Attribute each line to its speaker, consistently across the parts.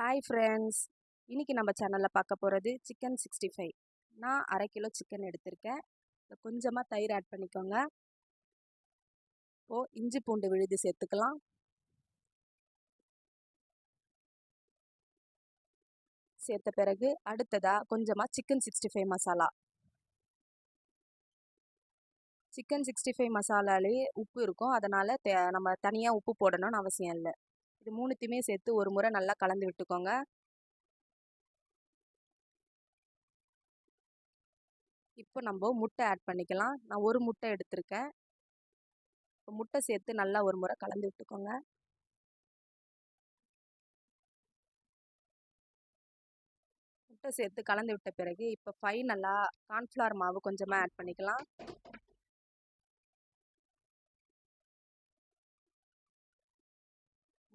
Speaker 1: Hi friends, இன்றைக்கி நம்ம சேனலில் பார்க்க போகிறது சிக்கன் 65. நான் 1/2 கிலோ சிக்கன் எடுத்திருக்கேன். கொஞ்சமாக தயிர் ஆட் பண்ணிக்கோங்க. இப்போது இஞ்சி பூண்டு விழுது சேர்த்துக்கலாம். சேர்த்த பிறகு அடுத்ததாக கொஞ்சமாக சிக்கன் 65 மசாலா. சிக்கன் 65 மசாலாலேயே உப்பு இருக்கும், அதனால் நம்ம தனியாக உப்பு போடணும்னு அவசியம் இல்லை. இது மூணுத்தையுமே சேர்த்து ஒரு முறை நல்லா கலந்து விட்டுக்கோங்க. இப்போ நம்ம முட்டை ஆட் பண்ணிக்கலாம். நான் ஒரு முட்டை எடுத்திருக்கேன். இப்போ முட்டை சேர்த்து நல்லா ஒரு முறை கலந்து விட்டுக்கோங்க. முட்டை சேர்த்து கலந்து விட்ட பிறகு இப்போ ஃபைனலாக கார்ன்ஃப்ளவர் மாவு கொஞ்சமாக ஆட் பண்ணிக்கலாம்.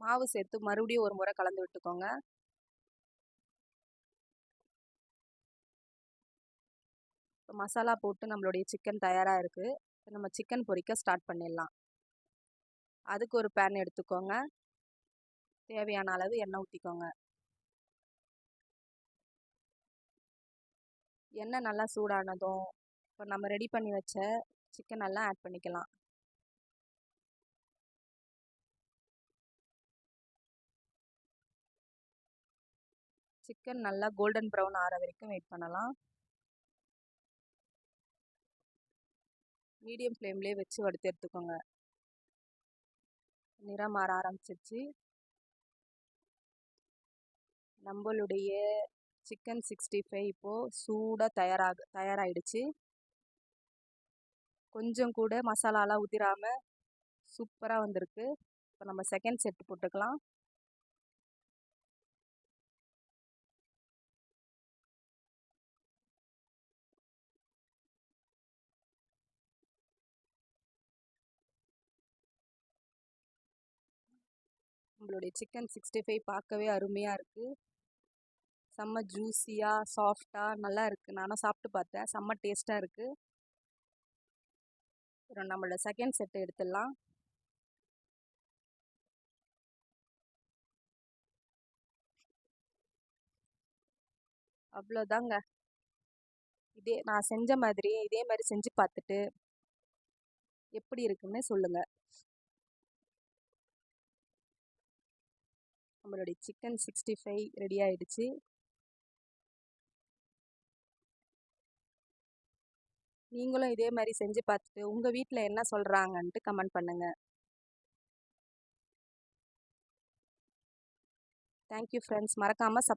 Speaker 1: மாவு சேர்த்து மறுபடியும் ஒரு முறை கலந்து விட்டுக்கோங்க. இப்போ மசாலா போட்டு நம்மளுடைய சிக்கன் தயாராக இருக்குது. இப்போ நம்ம சிக்கன் பொரிக்க ஸ்டார்ட் பண்ணிடலாம். அதுக்கு ஒரு பேன் எடுத்துக்கோங்க. தேவையான அளவு எண்ணெய் ஊற்றிக்கோங்க. எண்ணெய் நல்லா சூடானதும் இப்போ நம்ம ரெடி பண்ணி வச்ச சிக்கன் எல்லாம் ஆட் பண்ணிக்கலாம். சிக்கன் நல்லா கோல்டன் ப்ரௌன் ஆற வரைக்கும் வெயிட் பண்ணலாம். மீடியம் ஃப்ளேம்லேயே வச்சு வறுத்து எடுத்துக்கோங்க. நிறம் மாற ஆரம்பிச்சிருச்சு. நம்மளுடைய சிக்கன் 65 இப்போது சூடாக தயாராகிடுச்சு. கொஞ்சம் கூட மசாலாலாம் உதிராமல் சூப்பராக வந்திருக்கு. இப்போ நம்ம செகண்ட் செட்டு போட்டுக்கலாம். நம்மளுடைய சிக்கன் 65 பார்க்கவே அருமையாக இருக்குது. செம்ம ஜூஸியாக சாஃப்டாக நல்லா இருக்குது. நானும் சாப்பிட்டு பார்த்தேன், செம்ம டேஸ்ட்டாக இருக்குது. அப்புறம் நம்மளோட செகண்ட் செட்டு எடுத்துடலாம். அவ்வளோதாங்க. நான் செஞ்ச மாதிரி இதே மாதிரி செஞ்சு பார்த்துட்டு எப்படி இருக்குன்னு சொல்லுங்கள். நம்மளுடைய சிக்கன் 65 ரெடி ஆகிடுச்சு. நீங்களும் இதே மாதிரி செஞ்சு பார்த்துட்டு உங்கள் வீட்டில் என்ன சொல்கிறாங்கன்ட்டு கமெண்ட் பண்ணுங்கள். Thank you friends. மறக்காமல்